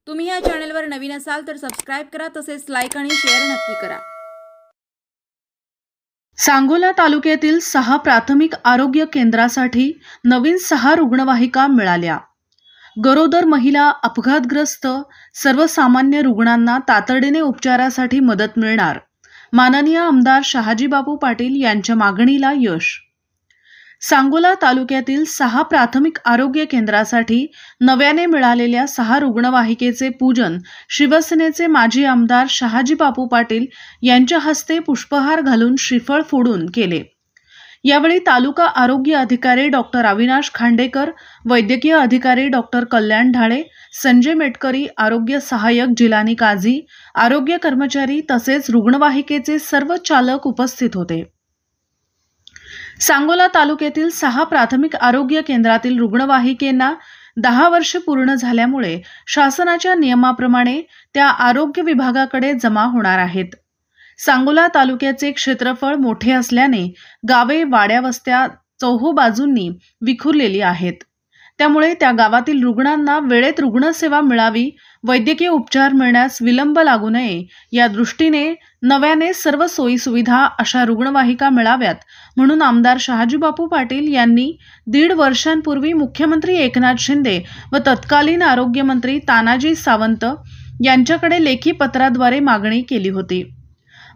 तुम्ही या चॅनलवर नवीन असाल तर सबस्क्राइब करा, तसेच लाईक आणि शेअर नक्की करा। सांगोला तालुक्यातील 6 प्राथमिक आरोग्य केंद्रासाठी नवीन 6 रुग्णवाहिका मिळाल्या। गरोदर महिला, अपघातग्रस्त, सर्वसामान्य रुग्णांना तातडीने उपचारासाठी मदत मिळणार। माननीय आमदार शहाजीबापू पाटील यांच्या मागणीला यश। सांगोला तालुक्यातील 6 प्राथमिक आरोग्य केंद्रासाठी नव्याने मिळालेल्या 6 रुग्णवाहिकेचे पूजन शिवसेनेचे माजी आमदार शहाजीबापू पाटील यांच्या हस्ते पुष्पहार घालून श्रीफळ फोडून केले। यावेळी तालुका आरोग्य अधिकारी डॉक्टर अविनाश खांडेकर, वैद्यकीय अधिकारी डॉक्टर कल्याण ढाळे, संजय मेटकरी, आरोग्य सहाय्यक जिलानी काझी, आरोग्य कर्मचारी तसेच रुग्णवाहिकेचे सर्व चालक उपस्थित होते। सांगोला तालुक्यातील 6 प्राथमिक आरोग्य केंद्रातील रुग्णवाहिकेंना 10 वर्षे पूर्ण झाल्यामुळे शासनाच्या नियमाप्रमाणे त्या आरोग्य विभागाकडे जमा होणार आहेत। सांगोला तालुक्याचे क्षेत्रफळ मोठे असल्याने गावे, वाड्या, वस्त्या चौहोबाजूंनी विखुरलेली आहेत। त्यामुळे त्या गावातील रुग्णांना वेळेत रुग्णसेवा मिळावी, वैद्यकीय उपचार मिळण्यास विलंब लागू नये या दृष्टीने नव्याने सर्व सोयीसुविधा अशा रुग्णवाहिका मिळाव्यात म्हणून आमदार शहाजीबापू पाटील यांनी 1.5 वर्षांपूर्वी मुख्यमंत्री एकनाथ शिंदे व तत्कालीन आरोग्यमंत्री तानाजी सावंत यांच्याकडे लेखी पत्राद्वारे मागणी केली होती।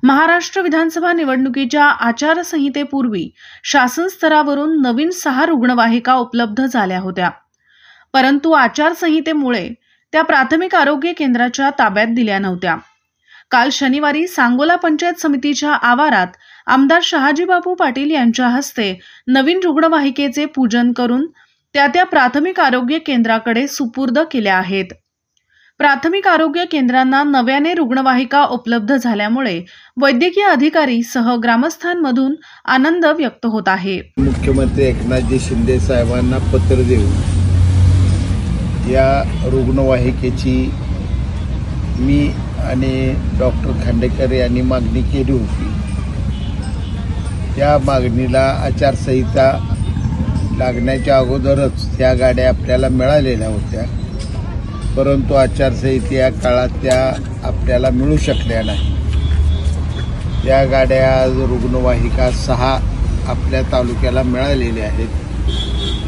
महाराष्ट्र विधानसभा निवडणुकीच्या आचारसंहितेपूर्वी शासन स्तरावरून नवीन 6 रुग्णवाहिका उपलब्ध झाल्या होत्या, परंतु आचारसंहितेमुळे त्या प्राथमिक आरोग्य केंद्राच्या ताब्यात दिल्या नव्हत्या। काल शनिवारी सांगोला पंचायत समितीच्या आवारात आमदार शहाजीबापू पाटील यांच्या हस्ते नवीन रुग्णवाहिकेचे पूजन करून त्या प्राथमिक आरोग्य केंद्राकडे सुपूर्द केल्या आहेत। प्राथमिक आरोग्य केंद्रांना नव्याने रुग्णवाहिका उपलब्ध झाल्यामुळे वैद्यकीय अधिकारी सह ग्रामस्थांमधून आनंद व्यक्त होत आहे। मुख्यमंत्री एकनाथजी शिंदे साहेबांना पत्र देऊन या रुग्णवाहिकेची मी आणि डॉक्टर खांडेकर यांनी मागणी केली होती। त्या मागणीला आचारसंहिता लागण्याच्या अगोदरच त्या गाड्या आपल्याला मिळालेल्या होत्या, परंतु आचारसंहिते काळात त्या आपल्याला मिळू शकल्या नाही। या गाड्या आज रुग्णवाहिका 6 आपल्या तालुक्याला मिळालेल्या आहेत।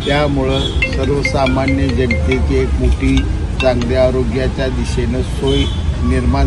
त्यामुळं सर्वसामान्य जनतेची एक मोठी चांगल्या आरोग्याच्या दिशेनं सोय निर्माण